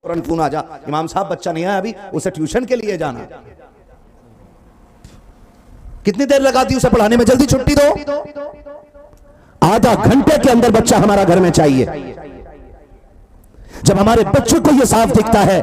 तुरंत फोन आ जा, इमाम साहब बच्चा नहीं आया अभी, उसे ट्यूशन के लिए जाना। कितनी देर लगाती उसे पढ़ाने में? जल्दी छुट्टी दो। आधा घंटे के अंदर बच्चा हमारा घर में चाहिए। जब हमारे बच्चों को यह साफ दिखता है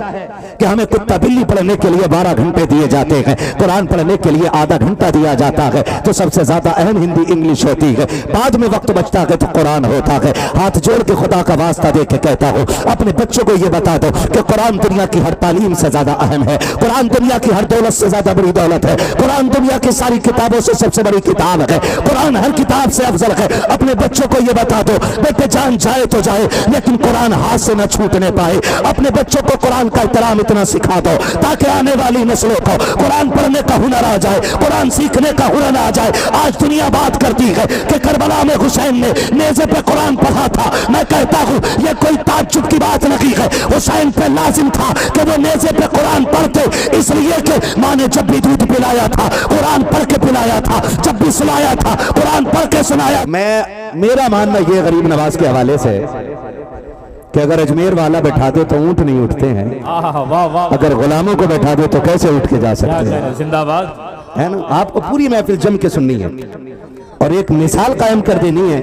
कि हमें कुत्ता बिल्ली पढ़ने के लिए 12 घंटे दिए जाते हैं, कुरान पढ़ने के लिए आधा घंटा दिया जाता है, तो सबसे ज्यादा अहम हिंदी इंग्लिश होती है, बाद में वक्त बचता है तो कुरान होता है। हाथ जोड़ के खुदा का वास्ता दे के कहता हूं, अपने बच्चों को यह बता दो कि कुरान दुनिया की हर तालीम से ज्यादा अहम है, कुरान दुनिया की हर दौलत से ज्यादा बड़ी दौलत है, कुरान दुनिया की सारी किताबों से सबसे बड़ी किताब है, कुरान हर किताब से अफजल है। अपने बच्चों को यह बता दो, बेटे जान जाए तो जाए लेकिन कुरान हाथ से न छूटने पाए। अपने बच्चों को कुरान का एहतराम इतना सिखा दो ताकि आने वाली नस्लों को कुरान पढ़ने का हुनर आ जाए, कुरान सीखने का हुनर आ जाए। आज दुनिया बात करती है कि करबला में हुसैन ने नेज़े पे कुरान पढ़ा था। मैं कहता हूं यह कोई ताज्जुब की बात नहीं है, हुसैन पे लाजिम था कि वो नेज़े पे कुरान पढ़ते, इसलिए कि माँ ने जब भी दूध पिलाया था कुरान पढ़ के पिलाया था, जब भी सुनाया था कुरान पढ़ के सुनाया। मेरा मानना यह गरीब नवाज के हवाले से कि अगर अजमेर वाला बैठा दे तो ऊंट नहीं उठते हैं, अगर गुलामों को बैठा दे तो कैसे उठ के जा सकते हैं? जिंदाबाद है ना। आपको पूरी महफिल जम के सुननी है और एक मिसाल कायम कर देनी है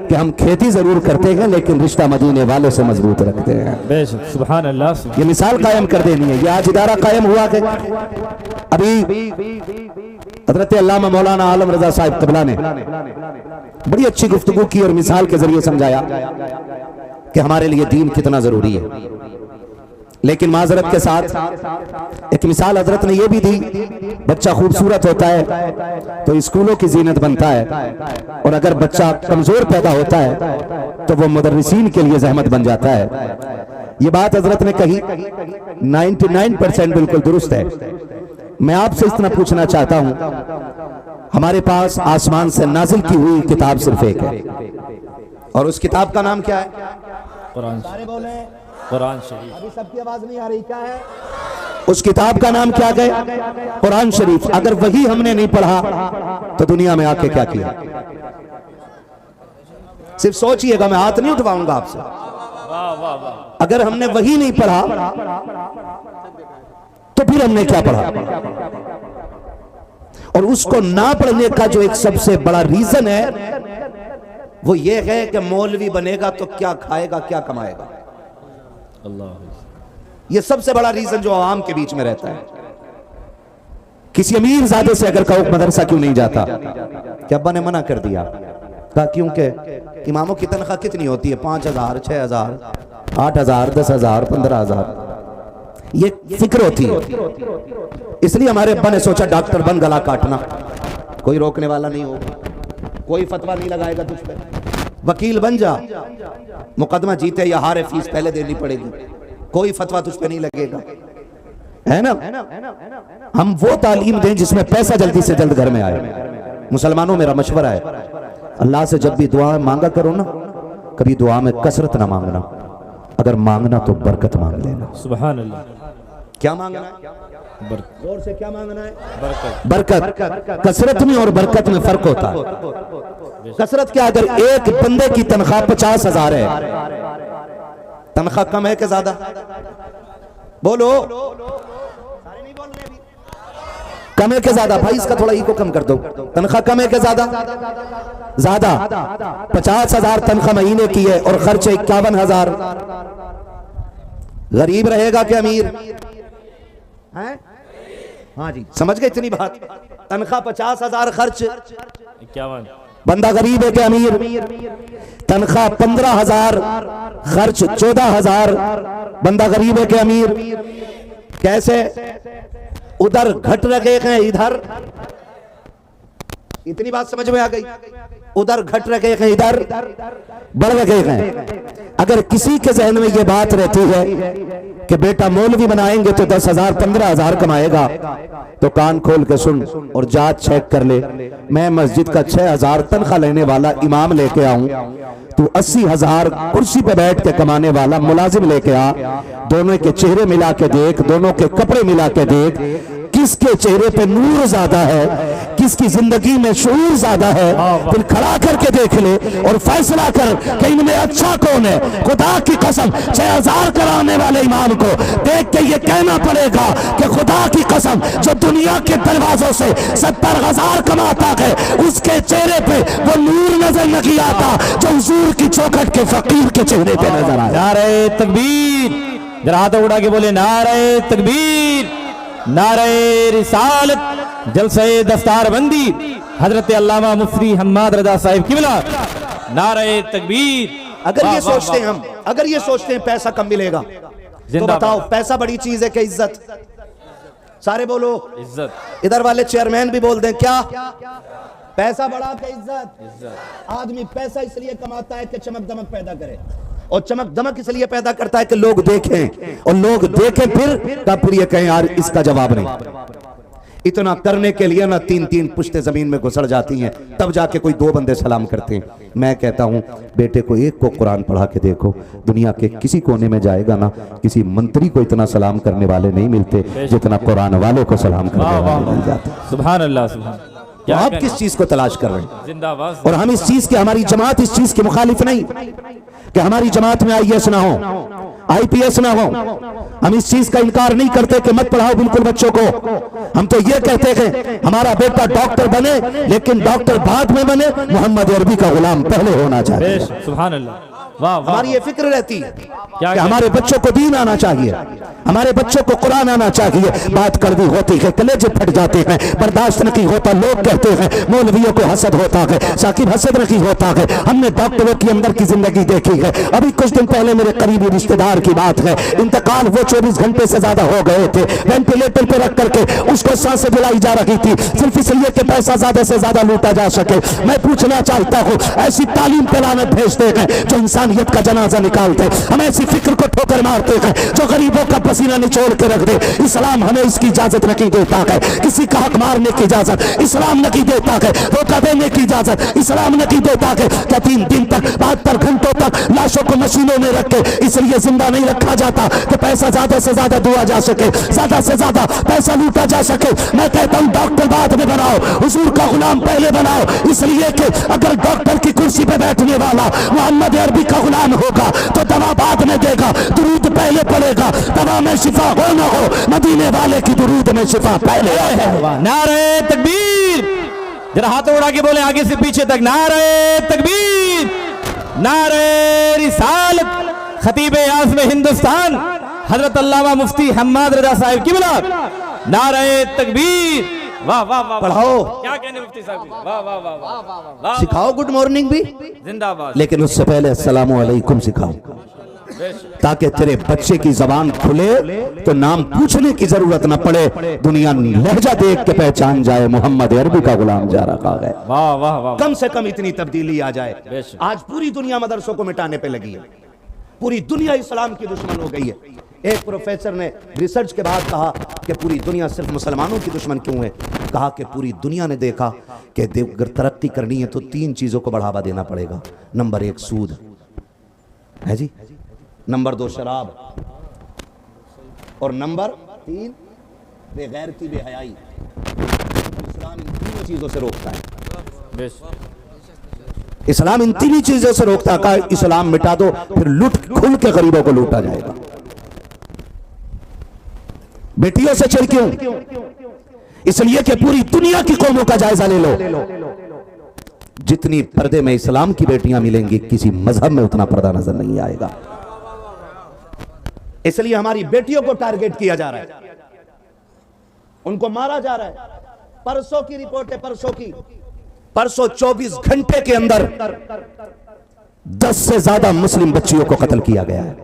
कि हम खेती जरूर करते हैं लेकिन रिश्ता मदीने वालों से मजबूत रखते हैं। सुभान अल्लाह। ये मिसाल कायम कर देनी है। ये आज इदारा कायम हुआ कि अभी हजरत अल्लामा मौलाना आलम रजा साहिब क़िबला ने बड़ी अच्छी गुफ्तगू की और मिसाल के जरिए समझाया कि हमारे लिए दीन कितना जरूरी है। लेकिन माजरत के साथ एक मिसाल हजरत ने यह भी दी, बच्चा खूबसूरत होता है तो स्कूलों की जीनत बनता है, और अगर बच्चा कमजोर पैदा होता है तो वो मुदर्रिसीन के लिए जहमत बन जाता है। ये बात हजरत ने कही 99% बिल्कुल दुरुस्त है। मैं आपसे इतना पूछना चाहता हूं, हमारे पास आसमान से नाजिल की हुई किताब सिर्फ एक है और उस किताब का नाम क्या है? कुरान। सारे बोले कुरान शरीफ। अभी सबकी आवाज नहीं आ रही, क्या है उस किताब का नाम? क्या है? कुरान शरीफ। अगर वही हमने नहीं पढ़ा तो दुनिया में आके क्या किया? सिर्फ सोचिएगा, मैं हाथ नहीं उठवाऊंगा आपसे। अगर हमने वही नहीं पढ़ा तो फिर हमने क्या पढ़ा? और उसको ना पढ़ने का जो एक सबसे बड़ा रीजन है वो ये है कि मौलवी बनेगा तो क्या खाएगा, क्या कमाएगा। अल्लाह। ये सबसे बड़ा रीजन जो आवाम के बीच में रहता है। किसी अमीर ज़ादे से अगर कहो मदरसा क्यों नहीं जाता, कि अब्बा ने मना कर दिया, कहा क्योंकि इमामों की तनख्वाह कितनी होती है? 5,000, 6,000, 8,000, 10,000, 15,000, ये फिक्र होती है। इसलिए हमारे अब्बा ने सोचा डॉक्टर बन, गला काटना, कोई रोकने वाला नहीं होगा, कोई फतवा नहीं लगाएगा तुझ पे। वकील बन जा, मुकदमा जीते या हारे फीस पहले देनी पड़ेगी, कोई फतवा तुझ पे नहीं लगेगा, है ना। हम वो तालीम दें जिसमें पैसा जल्दी से जल्द घर में आए। मुसलमानों मेरा मशवरा है, अल्लाह से जब भी दुआ मांगा करो ना, कभी दुआ में कसरत ना मांगना, अगर मांगना तो बरकत मांग लेना। सुभान अल्लाह। क्या मांगना है? जोर से क्या मांगना है? बरकत। बरकत। कसरत में और बरकत में फर्क होता है। कसरत क्या? अगर एक बंदे की तनख्वाह 50,000 है, तनख्वाह कम है कि ज्यादा? बोलो। कम है कि ज्यादा? भाई इसका थोड़ा इको कम कर दो। तनख्वाह कम है कि ज्यादा? ज्यादा। 50,000 तनख्वाह महीने की है और खर्चे 51,000। गरीब रहेगा कि अमीर? हैं? हाँ जी, समझ गए इतनी बात। तनख्वाह 50,000, खर्च 51। बंदा गरीब है कि अमीर? तनख्वाह 15,000, खर्च 14,000। बंदा गरीब है कि अमीर? कैसे? उधर घट रहे हैं, इधर। इतनी बात समझ में आ गई? उधर घट रहे हैं, इधर बढ़ रहे हैं। अगर किसी के जहन में यह बात रहती है कि बेटा मौलवी बनाएंगे तो 10,000, 15,000 कमाएगा, तो कान खोल के सुन और जात चेक कर ले। मैं मस्जिद का 6,000 तनख्वाह लेने वाला इमाम लेके आऊं, तू 80,000 कुर्सी पे बैठ के कमाने वाला मुलाजिम लेके आ। दोनों के चेहरे मिला के देख, दोनों के कपड़े मिला के देख, किसके चेहरे पे नूर ज्यादा है, किस जिसकी जिंदगी में शऊर ज्यादा है, फिर खड़ा करके देख ले और फैसला कर कि इनमें अच्छा कौन है। खुदा की कसम 6000 कराने वाले इमाम को देख के ये कहना पड़ेगा कि खुदा की कसम जो दुनिया के दरवाजों से 70,000 कमाता है, उसके चेहरे पे वो नूर नजर नहीं आता जो हुजूर की चौखट के फकीर के चेहरे पे नजर आया। नारे तकबीर, जरा हाथ उड़ा के बोले नारे तकबीर, नारे रिसालत, जलसे दस्तारबंदी, हजरत अल्लामा मुफ्ती हम्माद रजा साहिब किबला, नारे तकबीर। अगर ये सोचते हैं हम, अगर ये सोचते हैं पैसा कम मिलेगा, तो बताओ पैसा बड़ी चीज है कि इज्जत? सारे बोलो इज्जत। इधर वाले चेयरमैन भी बोल दें क्या पैसा बड़ा कि इज्जत? आदमी पैसा इसलिए कमाता है कि चमक दमक पैदा करे, और चमक दमक इसलिए पैदा करता है कि लोग देखें, और लोग देखें फिर ये कहें यार इसका जवाब नहीं। इतना करने के लिए ना 3-3 पुश्ते जमीन में घुसड़ जाती हैं, तब जाके कोई 2 बंदे सलाम करते हैं। मैं कहता हूं बेटे को एक को कुरान पढ़ा के देखो, दुनिया के किसी कोने में जाएगा ना, किसी मंत्री को इतना सलाम करने वाले नहीं मिलते जितना कुरान वालों को सलाम करने वाले मिल जाते। सुभान अल्लाह, सुभान। तो आप किस चीज को तलाश कर रहे हैं? जिंदाबाद। और हम इस चीज के, हमारी जमात इस चीज के मुखालिफ नहीं कि हमारी जमात में IAS ना हो, IPS ना हो। हम इस चीज का इनकार नहीं करते कि मत पढ़ाओ बिल्कुल बच्चों को। हम तो ये कहते हैं हमारा बेटा डॉक्टर बने, लेकिन डॉक्टर बाद में बने, मोहम्मद अरबी का गुलाम पहले होना चाहिए। सुभान अल्लाह। वाह वाह। हमारी ये फिक्र रहती है कि हमारे बच्चों को दीन आना चाहिए, हमारे बच्चों को कुरान आना चाहिए। बात कड़वी होती है, कलेजे फट जाते हैं, बर्दाश्त नहीं होता। लोग कहते हैं मौलवियों को हसद होता है, साकिब हसद नहीं होता है। हमने डॉक्टरों की अंदर की जिंदगी देखी है। अभी कुछ दिन पहले मेरे करीबी रिश्तेदार की बात है, इंतकाल वो 24 घंटे से ज्यादा हो गए थे, वेंटिलेटर पर रख करके उसको सांसें दिलाई जा रही थी, सिर्फ इसलिए कि पैसा ज्यादा से ज्यादा लूटा जा सके। मैं पूछना चाहता हूँ, ऐसी तालीम पे लानत भेजते हैं जो इंसानियत का जनाजा निकालते, हम ऐसी फिक्र को ठोकर मारते हैं जो गरीबों का पसीना निचोड़ के रख दे। इस्लाम हमें इसकी इजाजत नहीं देता है, किसी का हक मारने की इजाजत इस्लाम नहीं देता है, धोखा देने की इजाजत इस्लाम नहीं देता है। क्या 3 दिन तक 72 घंटों तक लाशों को मशीनों में रख के इसलिए जिंदा नहीं रखा जाता कि पैसा ज्यादा से ज्यादा दुआ जा सके, ज्यादा से ज्यादा पैसा लूटा जा सके? मैं कहता हूँ डॉक्टर बाद में बनाओ, हुजूर का गुलाम पहले बनाओ, इसलिए कि अगर डॉक्टर की कुर्सी पे बैठने वाला मोहम्मद अरबी का गुलाम होगा तो दवा बाद में देगा, दुरूद पहले पड़ेगा। दवा में शिफा हो ना हो, मदीने वाले की दुरूद में शिफा पहले है। नारे तकबीर, जरा हाथ उड़ा के बोले आगे से पीछे तक, नारे तकबीर, नारे रिसालत, खतीब आज़म हिंदुस्तान हजरत अल्लामा मुफ्ती हम्माद रजा साहिब किबला, नारे तकबीर। वाह वाह वाह। पढ़ाओ, क्या कहने मुफ्ती साहब, वाह वाह वाह वाह। सिखाओ गुड मॉर्निंग भी, जिंदाबाद। लेकिन उससे पहले अस्सलामु अलैकुम सिखाओ, ताकि तेरे बच्चे की जबान खुले तो नाम पूछने की जरूरत न पड़े, दुनिया लहजा देख के पहचान जाए मोहम्मद अरबी का गुलाम जा रखा है। वाह वाह वाह। कम से कम इतनी तब्दीली आ जाए। आज पूरी दुनिया मदरसों को मिटाने पे लगी है, पूरी दुनिया इस्लाम की दुश्मन हो गई है। एक प्रोफेसर ने रिसर्च के बाद कहा कि पूरी दुनिया सिर्फ मुसलमानों की दुश्मन क्यों है? कहा कि पूरी दुनिया ने देखा कि अगर तरक्की करनी है तो 3 चीजों को बढ़ावा देना पड़ेगा। नंबर 1 सूद है जी, नंबर 2 शराब, और नंबर 3 बेगैरती बेहयाई। इस्लाम इन 3 चीजों से रोकता है। इस्लाम इन 3 चीजों से रोकता है। इस्लाम मिटा दो, फिर लूट खुल के गरीबों को लूटा जाएगा। बेटियों से चिढ़ क्यों? इसलिए कि पूरी दुनिया की कौमों का जायजा ले लो, जितनी पर्दे में इस्लाम की बेटियां मिलेंगी किसी मजहब में उतना पर्दा नजर नहीं आएगा। इसलिए हमारी बेटियों को टारगेट किया जा रहा है, उनको मारा जा रहा है। परसों की रिपोर्ट है, परसों 24 घंटे के अंदर 10 से ज्यादा मुस्लिम बच्चियों को कत्ल किया गया है।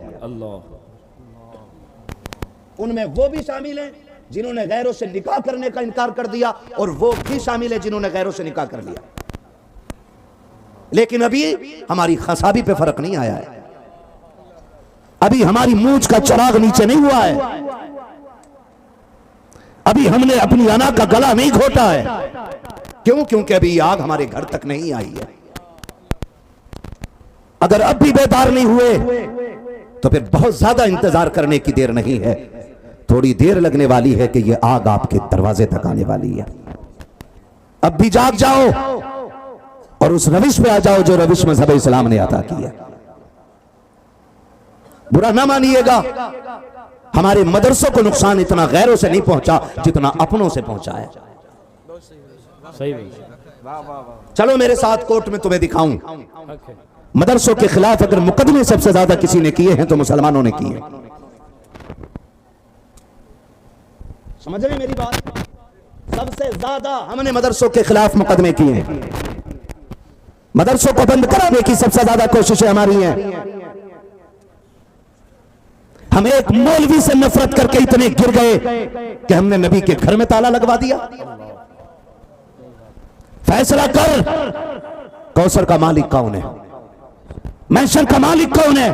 उनमें वो भी शामिल हैं जिन्होंने गैरों से निकाह करने का इनकार कर दिया, और वो भी शामिल है जिन्होंने गैरों से निकाह कर लिया। लेकिन अभी हमारी खसाबी पे फर्क नहीं आया है, अभी हमारी मूंछ का चिराग नीचे नहीं हुआ है, अभी हमने अपनी अना का गला नहीं घोटा है। क्यों? क्योंकि अभी आग हमारे घर तक नहीं आई है। अगर अब भी बेदार नहीं हुए तो फिर बहुत ज्यादा इंतजार करने की देर नहीं है, थोड़ी देर लगने वाली है कि यह आग आपके दरवाजे तक आने वाली है। अब भी जाग जाओ और उस रविश पे आ जाओ जो रविश मजहब इस्लाम ने अता किया। बुरा ना मानिएगा, हमारे मदरसों को नुकसान इतना गैरों से नहीं पहुंचा जितना अपनों से पहुंचा है। सही। चलो मेरे साथ कोर्ट में तुम्हें दिखाऊं। मदरसों के खिलाफ अगर मुकदमे सबसे ज्यादा किसी ने किए हैं तो मुसलमानों ने किए। समझ रहे मेरी बात? सबसे ज्यादा हमने मदरसों के खिलाफ मुकदमे किए हैं। मदरसों को बंद कराने की सबसे ज्यादा कोशिशें हमारी हैं। हम एक मौलवी से नफरत करके इतने गिर गए कि हमने नबी के घर में ताला लगवा दिया। फैसला कर, कौसर का मालिक कौन है, महशर का मालिक कौन है,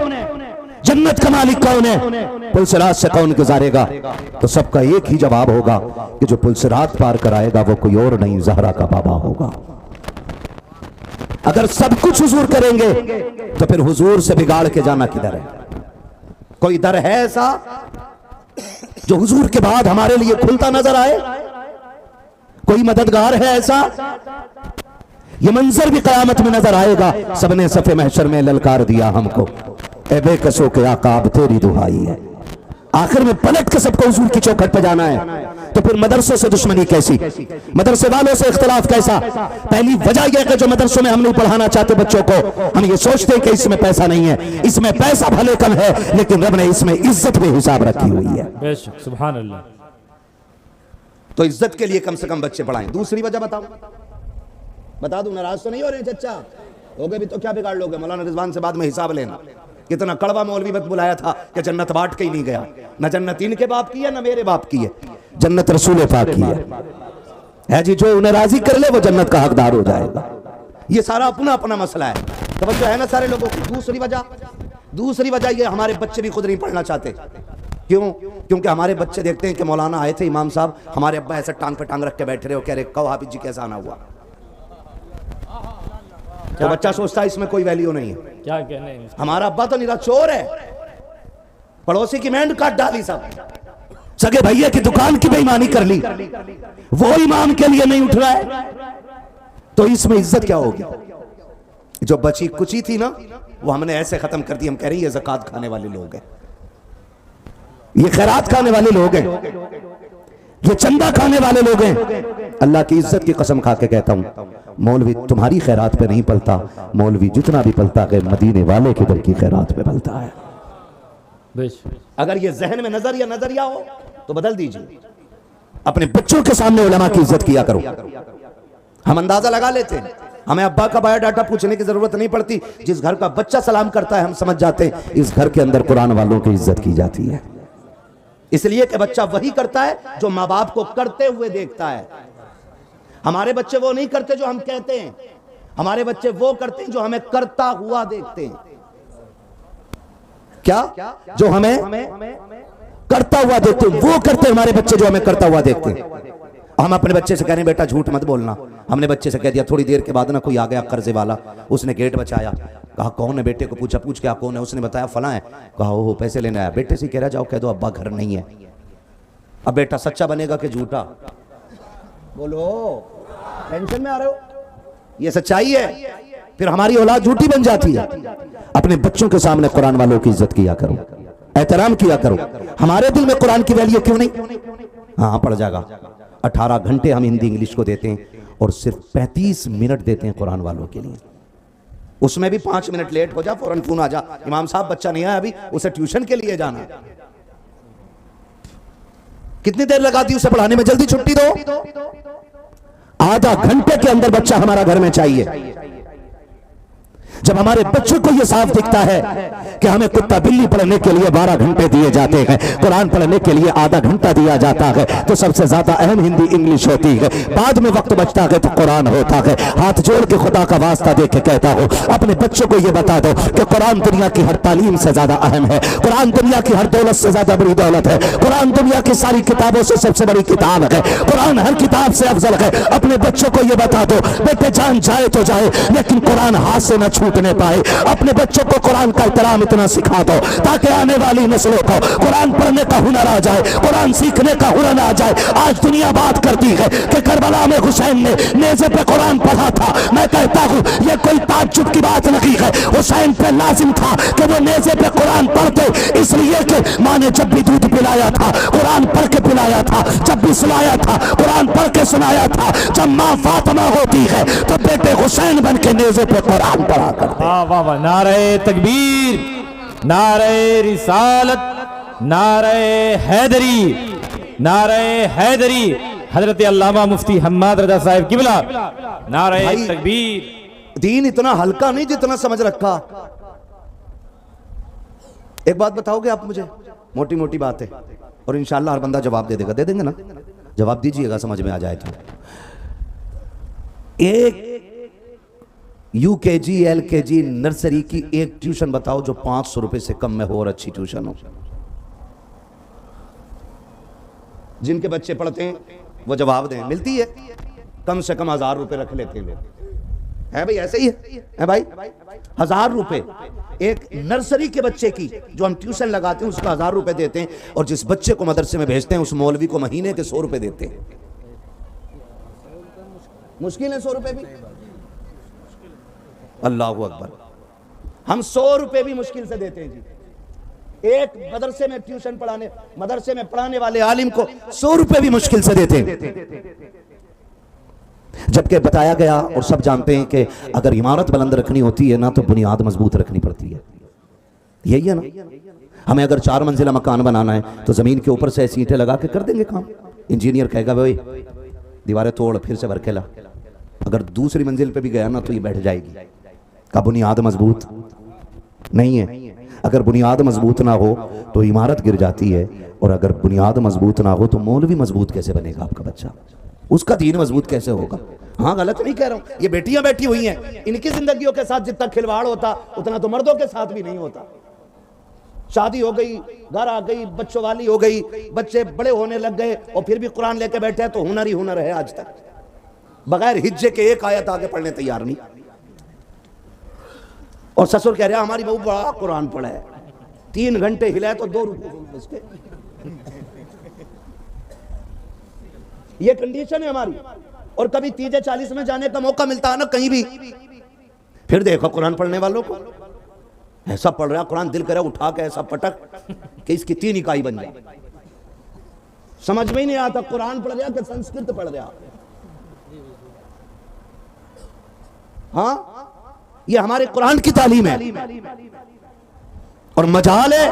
जन्नत का मालिक कौन है, पुलसिरात से कौन गुजारेगा? तो सबका एक ही जवाब होगा कि जो पुलसिरात पार कराएगा वो कोई और नहीं, ज़हरा का बाबा होगा। अगर सब कुछ हुजूर करेंगे तो फिर हुजूर से बिगाड़ के जाना किधर है? कोई दर है ऐसा जो हुजूर के बाद हमारे लिए खुलता नजर आए? कोई मददगार है ऐसा? ये मंजर भी कयामत में नजर आएगा। सबने सफे महशर में ललकार दिया हमको, ए बेकसों के आकाब तेरी दुहाई है। आखिर में पलट के सबको हुजूर की चौखट पे जाना है। तो फिर मदरसों से दुश्मनी कैसी, मदरसे वालों से इख्तिलाफ कैसा? पहली वजह यह है कि जो मदरसों में हम नहीं पढ़ाना चाहते बच्चों को, हम ये सोचते हैं कि इसमें पैसा नहीं है। इसमें पैसा भले कम है लेकिन रब ने इसमें इज्जत भी हिसाब रखी हुई है। बेशक, सुभान अल्लाह। तो इज्जत के लिए कम से कम बच्चे पढ़ाएं। दूसरी वजह बताओ, बता दूं, नाराज तो नहीं हो रहे चचा? हो गए भी तो क्या बिगाड़ लोगे? मौलाना रिजवान से बाद में हिसाब लेना। कितना कड़वा मौलवी वक्त बुलाया था कि जन्नत बांट के ही नहीं गया। न जन्नत इनके बाप की है न मेरे बाप की है, जन्नत रसूल पाक की है जी। जो उन्हें राजी कर ले वो जन्नत का हकदार हो जाएगा। ये सारा अपना अपना मसला है। तो बच्चों है ना सारे लोगों की। दूसरी वजह ये हमारे बच्चे भी खुद नहीं पढ़ना चाहते। क्यों? क्योंकि हमारे बच्चे देखते हैं कि मौलाना आए थे इमाम साहब, हमारे अब्बा ऐसे टांग पे टांग रख के बैठे रहे हो, कह रहे कहो हाफिज जी कैसा आना हुआ। तो बच्चा सोचता है इसमें कोई वैल्यू नहीं है। क्या कहने, हमारा अब्बा तो निरा चोर है, पड़ोसी की मेंढ काट डाली, सब सगे भैया की दुकान की बेईमानी कर ली, वो इमाम के लिए नहीं उठ रहा है। तो इसमें इज्जत क्या होगी? जो बची कुची थी ना वो हमने ऐसे खत्म कर दी। हम कह रहे हैं ये ज़कात खाने वाले लोग हैं, ये खैरात खाने वाले लोग हैं, ये चंदा खाने वाले लोग हैं। अल्लाह की इज्जत की कसम खा के कहता हूं, मौलवी तुम्हारी खैरात पे नहीं पलता, मौलवी जितना भी पलता है मदीने वाले के दर की खैरात पे पलता है। अगर ये जहन में नजरिया हो तो बदल दीजिए। अपने बच्चों के सामने उलमा की इज्जत किया करो। हम अंदाजा लगा लेते हैं, हमें अब्बा का बायोडाटा पूछने की जरूरत नहीं पड़ती। जिस घर का बच्चा सलाम करता है हम समझ जाते हैं इस घर के अंदर कुरान वालों की इज्जत की जाती है। इसलिए कि बच्चा वही करता है जो माँ बाप को करते हुए देखता है। हमारे बच्चे वो नहीं करते जो हम कहते हैं, हमारे बच्चे वो करते हैं जो हमें करता हुआ देखते हैं। क्या? जो हमें करता हुआ देखते हैं वो करते हैं हमारे बच्चे, जो हमें करता हुआ देखते हैं। हम अपने बच्चे से कह रहे हैं बेटा झूठ मत बोलना। हमने बच्चे से कह दिया, थोड़ी देर के बाद ना कोई आ गया कर्जे वाला, उसने गेट बचाया, कहा कौन है? बेटे को पूछा, पूछ क्या कौन है? उसने बताया फला है। कहा ओहो पैसे लेने आया। बेटे से कह रहा जाओ कह दो अब्बा घर नहीं है। अब बेटा सच्चा बनेगा कि झूठा? बोलो, टेंशन में आ रहे हो? ये सच्चाई है। फिर हमारी औलाद झूठी बन जाती है। अपने बच्चों के सामने कुरान वालों की इज्जत किया करो, एहतराम किया करो। हमारे दिल में कुरान की वैल्यू क्यों नहीं? हाँ पड़ जाएगा। 18 घंटे हम हिंदी इंग्लिश को देते हैं और सिर्फ 35 मिनट देते हैं कुरान वालों के लिए। उसमें भी 5 मिनट लेट हो जा फौरन फोन आ जा, इमाम साहब बच्चा नहीं आया अभी, उसे ट्यूशन के लिए जाना। कितनी देर लगाती उसे पढ़ाने में? जल्दी छुट्टी दो। आधा घंटे के अंदर बच्चा हमारा घर में चाहिए। जब हमारे बच्चों को यह साफ दिखता है कि हमें कुत्ता बिल्ली पढ़ने के लिए 12 घंटे दिए जाते हैं, कुरान पढ़ने के लिए आधा घंटा दिया जाता है, तो सबसे ज्यादा अहम हिंदी इंग्लिश होती है, बाद में वक्त बचता है तो कुरान होता है। हाथ जोड़ के खुदा का वास्ता दे के कहता हूं, अपने बच्चों को यह बता दो कि कुरान दुनिया की हर तालीम से ज्यादा अहम है, कुरान दुनिया की हर दौलत से ज्यादा बड़ी दौलत है, कुरान दुनिया की सारी किताबों से सबसे बड़ी किताब है, कुरान हर किताब से अफजल है। अपने बच्चों को यह बता दो बेटे जान जाए तो जाए लेकिन कुरान हाथ से न छूटे, टूटने पाए। अपने बच्चों को कुरान का एहतराम इतना सिखा दो ताकि आने वाली नस्लों को कुरान पढ़ने का हुनर आ जाए, कुरान सीखने का हुनर आ जाए। आज दुनिया बात करती है कि करबला में हुसैन ने नेज़े पे कुरान पढ़ा था। मैं कहता हूँ ये कोई ताज्जुब की बात नहीं है। हुसैन पे लाजिम था कि वो नेज़े पे कुरान पढ़ते, इसलिए कि माँ ने जब भी दूध पिलाया था कुरान पढ़ के पिलाया था, जब भी सुनाया था कुरान पढ़ के सुनाया था। जब माँ फातिमा होती है तो बेटे हुसैन बन के नेज़े पे कुरान पढ़ा करते। वाह वाह वाह, नारे तकबीर, नारे रिसालत, नारे हैदरी, नारे हैदरी। हजरत अल्लामा मुफ्ती हम्माद रजा साहिब किबला, नारे भाई, तकबीर। दीन इतना हल्का नहीं जितना समझ रखा। एक बात बताओगे आप मुझे, मोटी मोटी बात है और इंशाल्लाह हर बंदा जवाब दे देगा। दे देंगे ना? जवाब दीजिएगा, समझ में आ जाए तो। एक यूकेजी एलकेजी नर्सरी की एक ट्यूशन बताओ जो 500 रुपए से कम में हो और अच्छी ट्यूशन हो। जिनके बच्चे पढ़ते हैं वो जवाब दें। मिलती है कम से कम 1000 रुपए रख लेते हैं लोग। है भाई, ऐसे ही है भाई। 1000 रुपए एक नर्सरी के बच्चे की जो हम ट्यूशन लगाते हैं उसका 1000 रुपए देते हैं, और जिस बच्चे को मदरसे में भेजते हैं उस मौलवी को महीने के 100 रुपए देते हैं। मुश्किल है 100 रुपए भी। अल्लाह अकबर, हम 100 रुपए भी मुश्किल से देते हैं जी। एक मदरसे में ट्यूशन पढ़ाने, मदरसे में पढ़ाने वाले आलिम को 100 रुपए भी मुश्किल से देते हैं। जबकि बताया गया और सब जानते हैं कि अगर इमारत बुलंद रखनी होती है ना तो बुनियाद मजबूत रखनी पड़ती है। यही है ना? हमें अगर 4 मंजिला मकान बनाना है तो जमीन के ऊपर से ईंटें लगा के कर देंगे काम। इंजीनियर कहेगा भाई दीवारें तोड़ फिर से भर के ला। अगर दूसरी मंजिल पे भी गया ना तो ये बैठ जाएगी। का बुनियाद मजबूत नहीं है। अगर बुनियाद मजबूत ना हो तो इमारत गिर जाती है, और अगर बुनियाद मजबूत ना हो तो मौलवी मजबूत कैसे बनेगा आपका बच्चा? उसका दीन मजबूत कैसे होगा? हाँ, गलत नहीं कह रहा हूं। ये बेटियां बैठी हुई हैं, इनकी जिंदगियों के साथ जितना खिलवाड़ होता उतना तो मर्दों के साथ भी नहीं होता। शादी हो गई, घर आ गई, बच्चों वाली हो गई, बच्चे बड़े होने लग गए और फिर भी कुरान लेके बैठे हैं तो हुनर ही हुनर है। आज तक बगैर हिज्जे के एक आयत आगे पढ़ने तैयार नहीं। और ससुर कह रहा हमारी बहू बड़ा कुरान पढ़ा है, 3 घंटे हिलाए तो 2 रुपए उसके। ये कंडीशन है हमारी। और कभी 30-40 में जाने का मौका मिलता है ना कहीं भी, फिर देखो कुरान पढ़ने वालों को ऐसा पढ़ रहा कुरान, दिल करे उठा के ऐसा पटक कि इसकी 3 इकाई बन जाए। समझ में ही नहीं आता कुरान पढ़ रहा कि संस्कृत पढ़ रहा। हाँ, ये हमारे कुरान की तालीम है। और मजाल है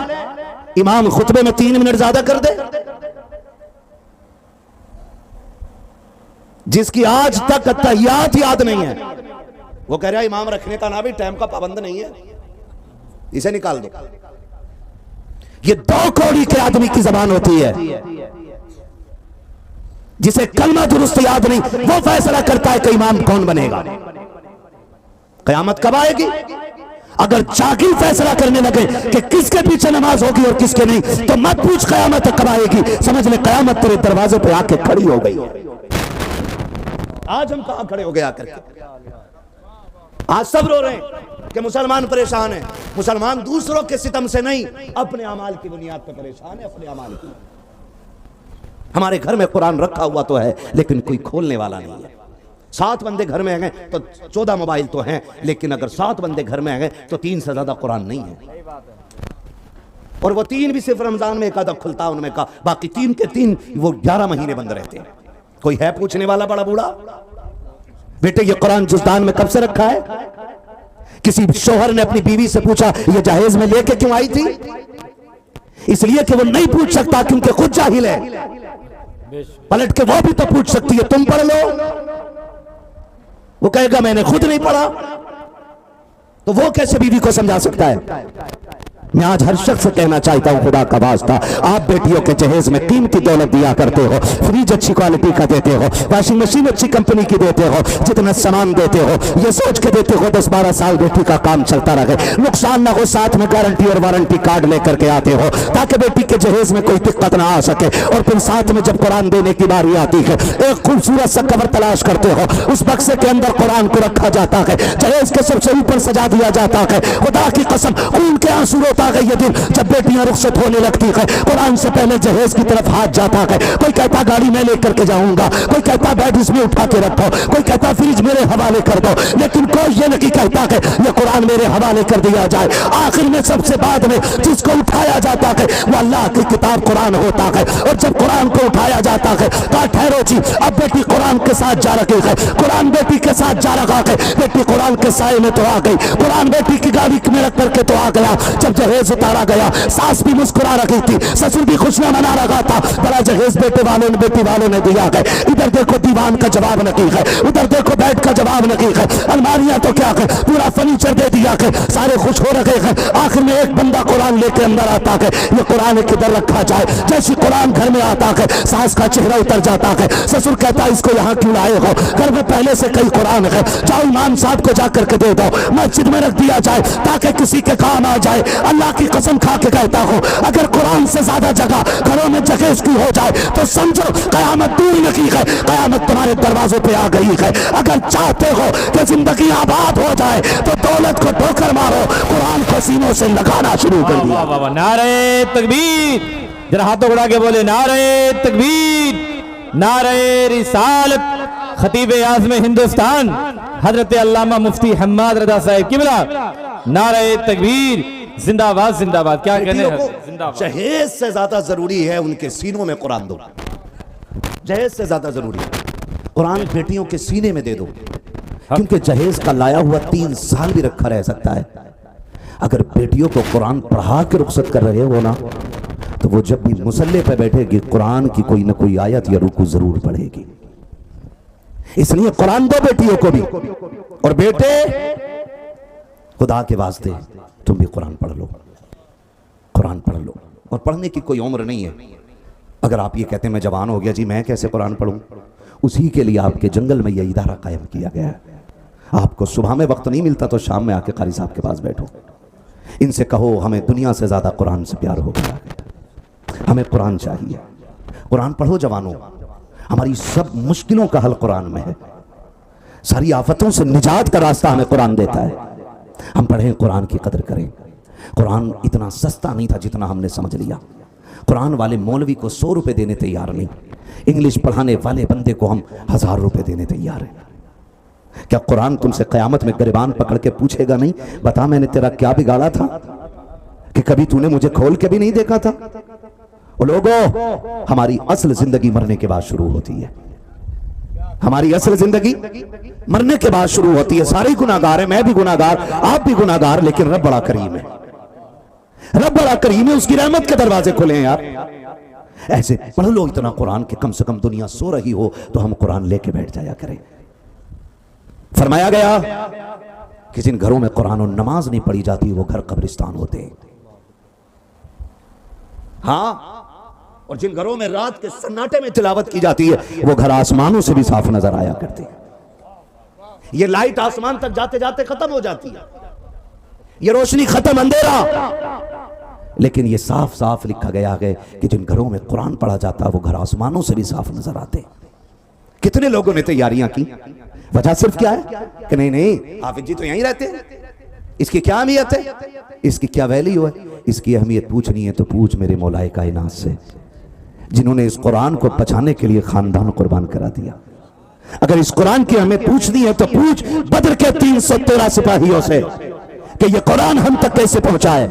इमाम खुतबे में 3 मिनट ज्यादा कर दे। जिसकी आज तक तहियात याद नहीं है वो कह रहा है इमाम रखने का ना भी टाइम का पाबंद नहीं है, इसे निकाल दो। ये 2 कौड़ी के आदमी की जबान होती है। जिसे कलमा दुरुस्त याद नहीं वो फैसला करता है कि इमाम कौन बनेगा। कयामत कब आएगी? अगर जागिर फैसला करने लगे कि किसके पीछे नमाज होगी और किसके नहीं, तो मत पूछ कयामत कब आएगी, समझ ले कयामत तेरे दरवाजे पे आके खड़ी हो गई। आज हम कहां खड़े हो गए आकर के? आज सब रो रहे हैं कि मुसलमान परेशान है। मुसलमान दूसरों के सितम से नहीं, अपने अमाल की बुनियाद पर परेशान है। अपने अमाल की। हमारे घर में कुरान रखा हुआ तो है लेकिन कोई खोलने वाला नहीं है। 7 बंदे घर में हैं तो 14 मोबाइल तो हैं, लेकिन अगर 7 बंदे घर में हैं तो 3 से ज्यादा कुरान नहीं है। और वो 3 भी सिर्फ रमजान में एक आधा खुलता उनमें का, बाकी 3 के 3 वो 11 महीने बंद रहते हैं। कोई है पूछने वाला बड़ा बूढ़ा? बेटे ये कुरान जुज़दान में कब से रखा है? किसी शोहर ने अपनी बीवी से पूछा ये जहेज में लेके क्यों आई थी? इसलिए कि वो नहीं पूछ सकता क्योंकि खुद जाहिल है। पलट के वो भी तो पूछ सकती है तुम पढ़ लो, वो कहेगा मैंने खुद नहीं पढ़ा, तो वो कैसे बीवी को समझा सकता है? मैं आज हर शख्स से कहना चाहता हूं, खुदा का वास्ता, आप बेटियों के जहेज में कीमती दौलत दिया करते हो, फ्रिज अच्छी क्वालिटी का देते हो, वॉशिंग मशीन अच्छी कंपनी की देते हो, जितना सामान देते हो ये सोच के देते हो 10-12 साल बेटी का काम चलता रहे, नुकसान ना हो, साथ में गारंटी और वारंटी कार्ड लेकर के आते हो ताकि बेटी के जहेज में कोई दिक्कत ना आ सके। और फिर साथ में जब कुरान देने की बारी आती है, एक खूबसूरत सा कवर तलाश करते हो, उस बक्से के अंदर कुरान को रखा जाता है, जहेज के सबसे ऊपर सजा दिया जाता है। खुदा की कसम, खून के आंसू रोता है ये दिन जब बेटियां रुखसत होने लगती है। कुरान से पहले जहेज की तरफ हाथ जाता है। कोई कहता गाड़ी में लेकर के जाऊंगा, कोई कहता बेड इसमें उठा के रखो, कोई कहता फ्रिज मेरे हवाले कर दो, लेकिन कोई ये नहीं कहता है ये कुरान मेरे हवाले कर दिया जाए। आखिर में सबसे बाद में जिसको उठाया जाता है वो अल्लाह की किताब कुरान होता है। और जब कुरान को उठाया जाता है, कहा ठहरो जी, अब बेटी कुरान के साथ जा रही है, कुरान बेटी के साथ जा रहा है, बेटी कुरान के साए में तो आ गई, कुरान बेटी की गाड़ी में रख करके तो आ गया। जब जहेज उतारा गया, सास भी मुस्कुरा रही थी, ससुर भी खुशियां मना रहा था, बड़ा जहेज बेटे वालों ने बेटी वालों ने दिया है। इधर देखो दीवान का जवाब नहीं है, उधर देखो बेड का जवाब नहीं है, अलमारियां तो क्या है, पूरा फर्नीचर दे दिया है, सारे खुश हो रहे हैं। आखिर में एक बंदा कुरान लेकर अंदर आता है, ये कुरान किधर रखा जाए। जैसे कुरान घर में आता है, सास का चेहरा उतर जाता है, ससुर कहता है इसको यहाँ क्यों लाए हो, घर में पहले से कई कुरान है, जाओ इमाम साहब को जाकर के दे दो, मस्जिद में रख दिया जाए ताकि किसी के काम आ जाए। अल्लाह की कसम खा के कहता हूं, अगर कुरान से ज्यादा जगह घरों में जगह इसकी हो जाए तो समझो कयामत दूर नहीं है, कयामत तुम्हारे दरवाजों पे आ गई है। अगर चाहते हो कि जिंदगी आबाद हो जाए तो दौलत को ठोकर मारो, कुरान को सीनों से लगाना शुरू कर दिया। वाह वाह, नारे तकबीर, जरा हाथों उड़ा के बोले नारे तकबीर, नारे रिसालत। खतीब आज़म हिंदुस्तान हजरत अल्लामा मुफ्ती हम्माद रजा साहब किबला, नारे तकबीर, जिंदाबाद जिंदाबाद। क्या कहने हैं, जिंदाबाद। जहेज से ज्यादा जरूरी है उनके सीनों में कुरान दो, जहेज से ज्यादा जरूरी है कुरान बेटियों के सीने में दे दो, क्योंकि जहेज का लाया हुआ 3 साल भी रखा रह सकता है। अगर बेटियों को कुरान पढ़ा के रुखसत कर रहे हो ना, तो वो जब भी मुसल्ले पे बैठेगी कुरान की कोई ना कोई आयत या रुकू जरूर पढ़ेगी। इसलिए कुरान दो बेटियों को भी। और बेटे, खुदा के वास्ते तुम भी कुरान पढ़ लो, कुरान पढ़ लो। और पढ़ने की कोई उम्र नहीं है। अगर आप ये कहते हैं मैं जवान हो गया जी, मैं कैसे कुरान पढ़ूं, उसी के लिए आपके जंगल में यह इदारा कायम किया गया है। आपको सुबह में वक्त नहीं मिलता तो शाम में आके कारी साहब के पास बैठो, इनसे कहो हमें दुनिया से ज्यादा कुरान से प्यार हो गया, हमें कुरान चाहिए। कुरान पढ़ो जवानों, हमारी सब मुश्किलों का हल कुरान में है, सारी आफतों से निजात का रास्ता हमें कुरान देता है। हम पढ़ें, कुरान की कदर करें। कुरान इतना सस्ता नहीं था जितना हमने समझ लिया। कुरान वाले मौलवी को 100 रुपए देने तैयार नहीं, इंग्लिश पढ़ाने वाले बंदे को हम 1000 रुपए देने तैयार हैं। क्या कुरान तुमसे कयामत में गिरबान पकड़ के पूछेगा नहीं, बता मैंने तेरा क्या बिगाड़ा था कि कभी तूने मुझे खोल के भी नहीं देखा था? ओ लोगों, हमारी असल जिंदगी मरने के बाद शुरू होती है। हमारी असल जिंदगी मरने के बाद शुरू होती है। सारे गुनाहगार है, मैं भी गुनाहगार, आप भी गुनाहगार, लेकिन रब बड़ा करीम है, रब बड़ा करीम है, उसकी रहमत के दरवाजे खुले हैं यार। ऐसे पढ़ लो इतना कुरान कि कम से कम दुनिया सो रही हो तो हम कुरान लेके बैठ जाया करें। फरमाया गया कि जिन घरों में कुरान और नमाज नहीं पढ़ी जाती वो घर कब्रिस्तान होते हैं। हाँ, और जिन घरों में रात के सन्नाटे में तिलावत की जाती है वो घर आसमानों से भी साफ नजर आया करते हैं। ये लाइट आसमान तक जाते जाते खत्म हो जाती है, ये रोशनी खत्म, अंधेरा। लेकिन ये साफ साफ लिखा गया है कि जिन घरों में कुरान पढ़ा जाता है वो घर आसमानों से भी साफ नजर आते। कितने लोगों ने तैयारियां की, वजह सिर्फ क्या है कि नहीं नहीं हाफिज जी तो यहीं रहते हैं, इसकी क्या अहमियत है, इसकी क्या वैल्यू है? इसकी अहमियत पूछनी है तो पूछ मेरे मौलाए कायनात से, जिन्होंने इस कुरान को बचाने के लिए खानदान कुर्बान करा दिया। अगर इस कुरान की हमें पूछनी है तो पूछ बद्र के 313 सिपाहियों से कि ये कुरान हम तक कैसे पहुंचाए।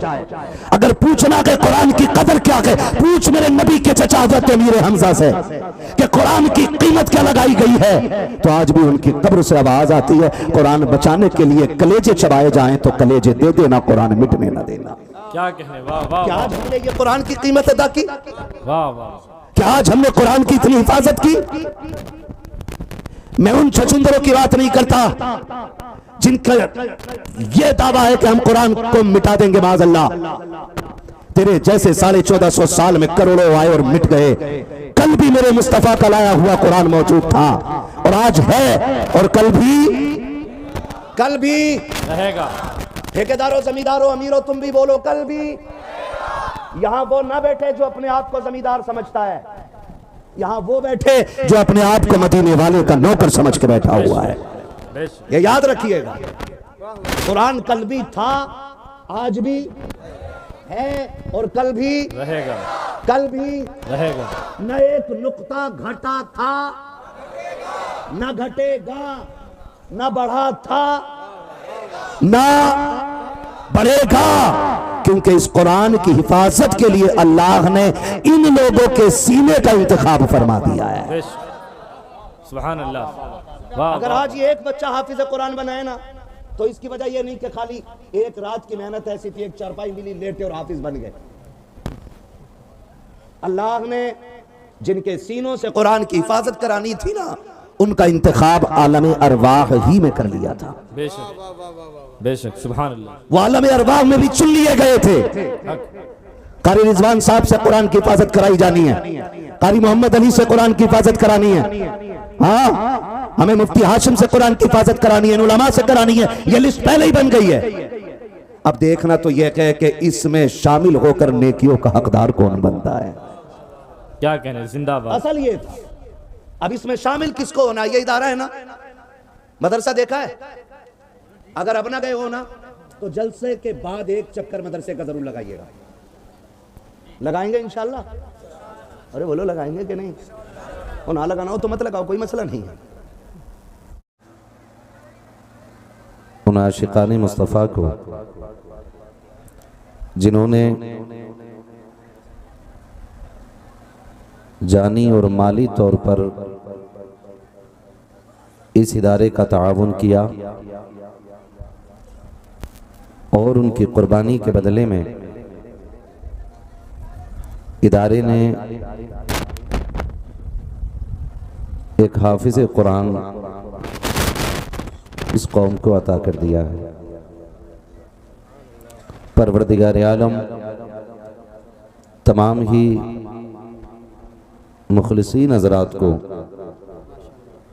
अगर पूछना है कुरान की कदर क्या है, पूछ मेरे नबी के चचा हज़रत अमीर हमजा से कि कुरान की कीमत क्या लगाई गई है। तो आज भी उनकी कब्र से आवाज आती है, कुरान बचाने के लिए कलेजे चबाए जाएं तो कलेजे दे देना, कुरान मिटने ना देना। क्या कहने, वाह वाह। क्या आज हमने ये कुरान की कीमत अदा की? वाह वाह। क्या आज हमने कुरान की इतनी हिफाजत की? मैं उन छछुंदरों की बात नहीं करता जिनका यह दावा है कि हम कुरान को मिटा देंगे, माज़अल्लाह, तेरे जैसे 1450 साल में करोड़ों आए और मिट गए। कल भी मेरे मुस्तफा का लाया हुआ कुरान मौजूद था और आज है और कल भी रहेगा। ठेकेदारों, जमींदारों, अमीरों, तुम भी बोलो कल भी। यहां वो ना बैठे जो अपने आप को जमींदार समझता है, यहां वो बैठे जो अपने आप को मदीने वाले का नौकर समझ के बैठा हुआ है। ये याद रखिएगा, कुरान कल भी था, आज भी है और कल भी रहेगा, कल भी रहेगा। न एक नुक्ता घटा था, न घटेगा, न बढ़ा था, न बढ़ेगा, क्योंकि इस कुरान की हिफाजत के लिए अल्लाह ने इन लोगों के सीने का इंतखाब फरमा दिया है। सुभान अल्लाह। अगर आज ये एक बच्चा हाफिज कुरान बनाए ना, तो इसकी वजह यह नहीं कि खाली एक रात की मेहनत ऐसी थी, एक चारपाई मिली, लेटे और हाफिज बन गए। अल्लाह ने जिनके सीनों से कुरान की हिफाजत करानी थी ना, उनका इंतखाब आलम अरवाह ही में कर लिया था। बेशक बेशक, सुभान अल्लाह। वो आलम अरवाह में भी चुन लिए गए थे। कारी रिजवान साहब से कुरान की हिफाजत कराई जानी है, कारी मोहम्मद अली से कुरान की हिफाजत करानी है, हाँ, हमें मुफ्ती हाशिम से कुरान की हिफाजत करानी है, उलमा से करानी है। ये लिस्ट पहले ही बन गई है। अब देखना तो यह कहे कि इसमें शामिल होकर नेकियों का हकदार कौन बनता है। क्या कहने, जिंदाबाद। असल ये था, अब इसमें शामिल किसको होना, ये इदारा है ना, मदरसा देखा है। अगर अब ना गए हो ना, तो जलसे के बाद एक चक्कर मदरसे का जरूर लगाइएगा। लगाएंगे इंशाल्लाह? अरे बोलो लगाएंगे कि नहीं? और ना लगाना हो तो मत लगाओ, कोई मसला नहीं है। उन आशिकाने मुस्तफ़ा को जिन्होंने जानी और माली तौर पर इस इदारे का ताआवुन किया और उनकी कुर्बानी के बदले में इदारे ने एक हाफिज कुरान इस कौम को अता कर दिया है। परवरदिगार आलम तमाम ही मुखलिसीन हज़रात को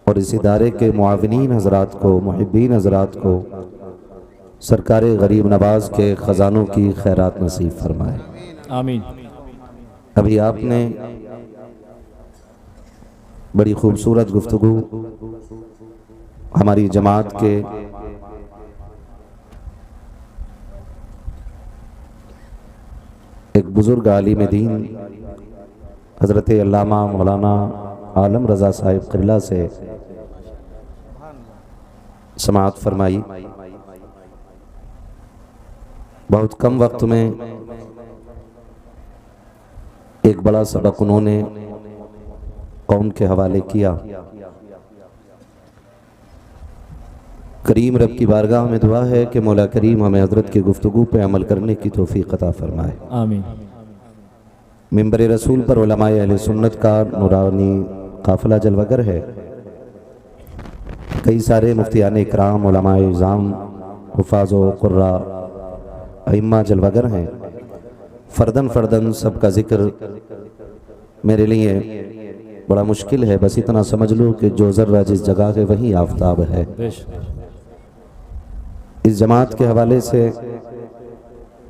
और इस इदारे के मुआविनीन हज़रात को, मुहिब्बीन हज़रात को सरकार गरीब नवाज के ख़जानों की खैरात नसीब फरमाए, आमीन। अभी आपने बड़ी खूबसूरत गुफ्तगू हमारी जमात के एक बुजुर्ग आलिम दीन हज़रत अल्लामा मौलाना आलम रज़ा साहिब क़िबला से समाअत फरमाई। बहुत कम वक्त में एक बड़ा सबक उन्होंने कौम के हवाले किया। करीम रब की बारगाह में दुआ है कि मौला करीम हमें हज़रत की गुफ्तगू पे अमल करने की तौफीक अता फरमाए, आमीन। मिंबर रसूल पर उलमाए अहले सुन्नत का नूरानी काफ़िला जलवागर है। कई सारे मुफ्तियान इकराम, उलमाए इज़ाम, हुफ़ाज़ व क़ुर्रा, अइम्मा जलवागर हैं। फ़र्दन फ़र्दन सबका ज़िक्र मेरे लिए बड़ा मुश्किल है। बस इतना समझ लो कि जो ज़र्रा जिस जगह है वहीं आफताब है। इस जमात के हवाले से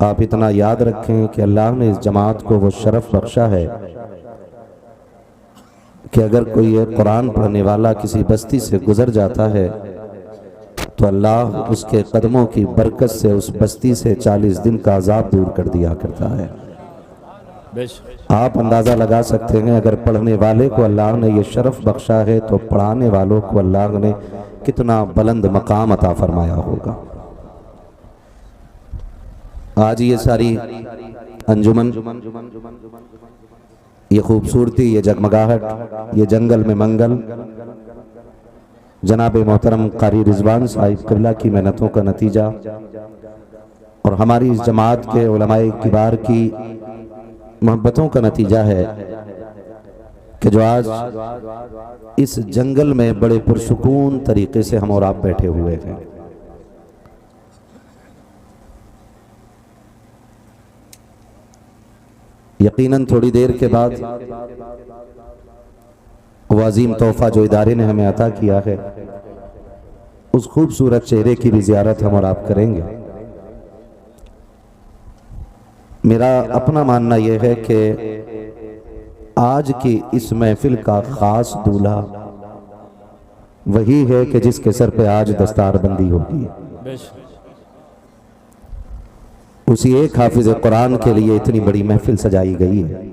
आप इतना याद रखें कि अल्लाह ने इस जमात को वो शरफ़ बख्शा है कि अगर कोई एक कुरान पढ़ने वाला किसी बस्ती से गुजर जाता है तो अल्लाह उसके कदमों की बरकत से उस बस्ती से 40 दिन का अजाब दूर कर दिया करता है। आप अंदाज़ा लगा सकते हैं अगर पढ़ने वाले को अल्लाह ने ये शरफ़ बख्शा है तो पढ़ाने वालों को अल्लाह ने कितना बुलंद मकाम अता फरमाया होगा। आज ये सारी अंजुमन, ये खूबसूरती, ये जगमगाहट, ये जंगल में मंगल जनाब मोहतरम कारी रिजवान साहिब क़िबला की मेहनतों का नतीजा और हमारी इस जमात के उलमाए किबार की मोहब्बतों का नतीजा है कि जो आज इस जंगल में बड़े पुरसुकून तरीके से हम और आप बैठे हुए हैं। यकीनन थोड़ी देर के बाद वो अजीम तोहफा जो इदारे ने हमें अता किया है, उस खूबसूरत चेहरे की भी ज़ियारत हम और आप करेंगे। मेरा अपना मानना यह है कि आज की इस महफिल का ख़ास दूल्हा वही है कि जिसके सर पे आज दस्तारबंदी होगी। उसी एक हाफिज कुरान के लिए इतनी बड़ी महफिल सजाई गई है,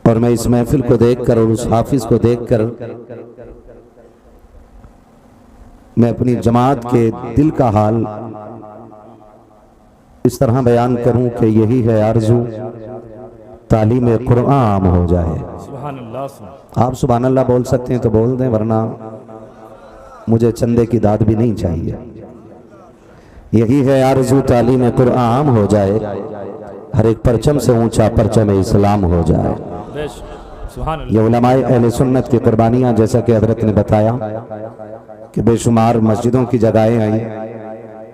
और मैं इस महफिल को देखकर और उस हाफिज को देखकर मैं अपनी जमात के दिल का हाल इस तरह बयान करूं कि यही है आरज़ू, तालीम कुरान आम हो जाए। आप सुभान अल्लाह बोल सकते हैं तो बोल दें, वरना मुझे चंदे की दाद भी नहीं चाहिए। यही है आरज़ू, तालीम कुरान आम हो जाए, हर एक परचम से ऊंचा परचम इस्लाम हो जाए। ये उलमाए अहले सुन्नत की कुर्बानियां, जैसा कि हजरत ने बताया कि बेशुमार मस्जिदों की जगहें आई,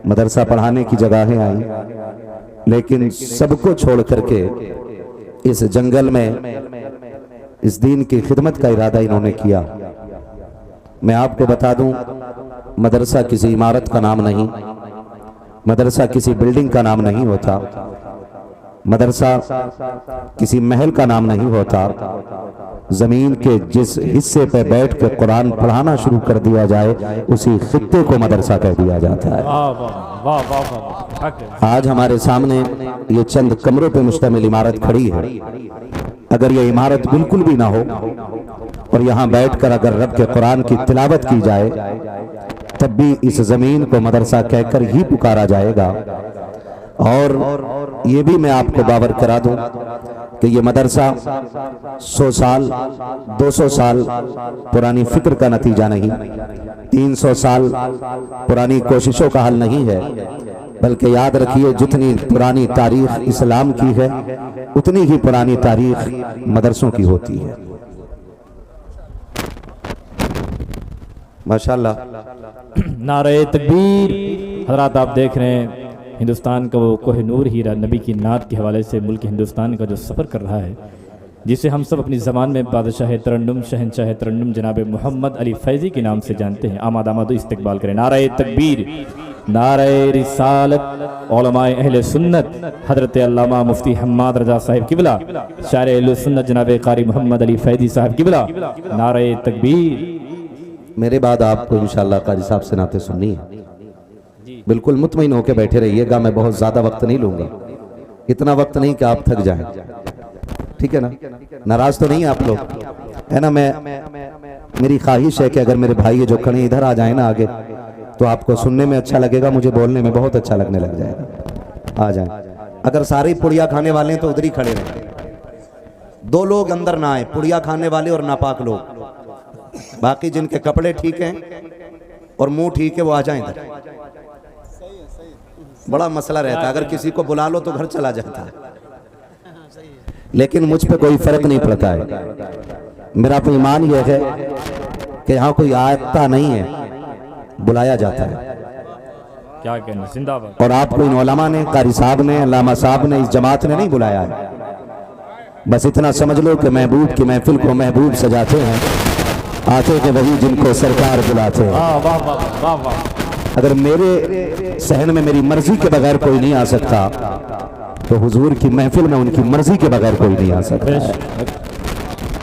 मदरसा पढ़ाने की जगहें आई, लेकिन सबको छोड़ करके इस जंगल में इस दीन की खिदमत का इरादा इन्होंने किया। मैं आपको बता दूं, मदरसा किसी इमारत का नाम नहीं, मदरसा किसी बिल्डिंग का नाम नहीं होता, मदरसा किसी महल का नाम नहीं होता। जमीन के जिस हिस्से पे बैठ कर कुरान पढ़ाना शुरू कर दिया जाए, उसी खित्ते को मदरसा कह दिया जाता है। आज हमारे सामने ये चंद कमरों पे मुश्तमिल इमारत खड़ी है। अगर ये इमारत बिल्कुल भी ना हो और यहाँ बैठकर अगर रब के कुरान की तिलावत की जाए, तब भी इस जमीन को मदरसा कहकर ही पुकारा जाएगा। और ये भी मैं आपको बावर करा दूं कि ये मदरसा 100 साल 200 साल पुरानी फिक्र का नतीजा नहीं, 300 साल पुरानी कोशिशों का हल नहीं है, बल्कि याद रखिए जितनी पुरानी तारीख इस्लाम की है, उतनी ही पुरानी तारीख मदरसों की होती है। माशाअल्लाह। नारे तकबीर। हज़रात आप देख रहे हैं हिंदुस्तान का वो कोहिनूर हीरा नबी की नात के हवाले से मुल्क हिंदुस्तान का जो सफ़र कर रहा है, जिसे हम सब अपनी ज़बान में बादशाह तरन्नुम शहनशाह तरन्नुम जनाब मोहम्मद अली फैज़ी के नाम से जानते हैं। आमाद आमाद इस्तकबाल करें। नारे तकबीर, नारे रिसालत, उलमाए अहले सुन्नत हज़रत अल्लामा मुफ्ती हम्माद रज़ा साहिब किबला, शायर अहले सुन्नत जनाब कारी मोहम्मद अली फैज़ी साहब किबला। नारे तकबीर। मेरे बाद आपको इंशाअल्लाह काजी साहब से नाते सुननी है। बिल्कुल मुतमईन होकर बैठे रहिएगा, मैं बहुत ज़्यादा वक्त नहीं लूँगा, इतना वक्त नहीं कि आप थक जाएं, ठीक है ना? नाराज़ तो नहीं आप लोग, है ना? मेरी ख्वाहिश है कि अगर मेरे भाई जो खड़े इधर आ जाए ना आगे, तो आपको सुनने में अच्छा लगेगा, मुझे बोलने में बहुत अच्छा लगने लग जाएगा। आ जाए। अगर सारे पुड़िया खाने वाले हैं तो उधर ही खड़े रहें, 2 लोग अंदर ना आए, पुड़िया खाने वाले और नापाक लोग। बाकी जिनके कपड़े ठीक हैं और मुंह ठीक है वो आ जाएं इधर। बड़ा मसला रहता है, अगर किसी को बुला लो तो घर चला जाता है, लेकिन मुझ पे कोई फर्क नहीं पड़ता है। मेरा तो ईमान यह है कि यहाँ कोई आता नहीं है, बुलाया जाता है। क्या कहना, जिंदाबाद। और आपको इन उलमा ने, कारी साहब ने, अल्लामा साहब ने, इस जमात ने नहीं बुलाया है। बस इतना समझ लो कि महबूब की महफिल को महबूब सजाते हैं, आते हैं वही जिनको सरकार बुलाते हैं। वाह वाह वाह वाह। अगर मेरे सहन में मेरी मर्जी के बगैर कोई नहीं आ सकता, तो हुजूर की महफिल में उनकी मर्जी के बगैर कोई नहीं आ सकता।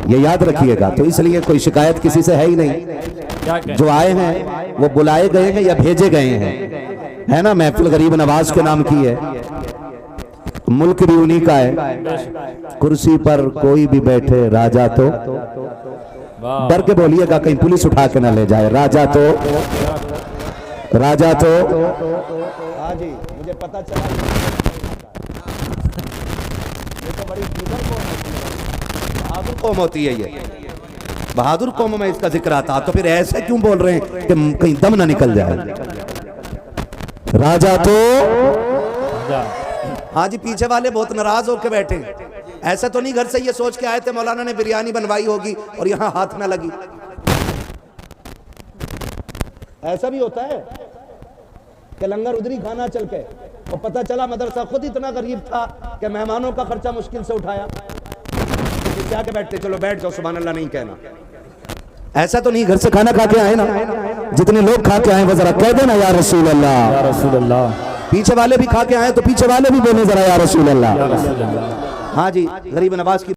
ये याद रखिएगा। तो इसलिए कोई शिकायत किसी से है ही नहीं। जो आए हैं वो बुलाए गए हैं या भेजे गए हैं, है ना? महफिल गरीब नवाज के नाम की है, मुल्क भी उन्हीं का है। कुर्सी पर कोई भी बैठे राजा तो, डर के बोलिएगा कहीं पुलिस उठा के ना ले जाए। राजा तो हाँ जी, मुझे पता चला ये तो बड़ी बहादुर कौम होती है। ये बहादुर कौम में इसका जिक्र आता, तो फिर ऐसे क्यों बोल रहे हैं कि कहीं दम ना निकल जाए। राजा तो हाँ जी, पीछे वाले बहुत नाराज होकर बैठे। ऐसा तो नहीं घर से ये सोच के आए थे मौलाना ने बिरयानी बनवाई होगी और यहाँ हाथ ना लगी। ऐसा भी होता है कि लंगर उधरी खाना चल के, और पता चला मदरसा खुद इतना गरीब था क्या मेहमानों का खर्चा मुश्किल से उठाया? क्या के बैठते, चलो बैठ जाओ, सुभान अल्लाह नहीं कहना। ऐसा तो नहीं घर से खाना खा के आए ना, जितने लोग खा के आए वो जरा कह देना या रसूल अल्लाह, या रसूल अल्लाह। पीछे वाले भी खा के आए तो पीछे वाले भी बोले जरा या रसूल अल्लाह। हाँ जी, गरीब नवाज की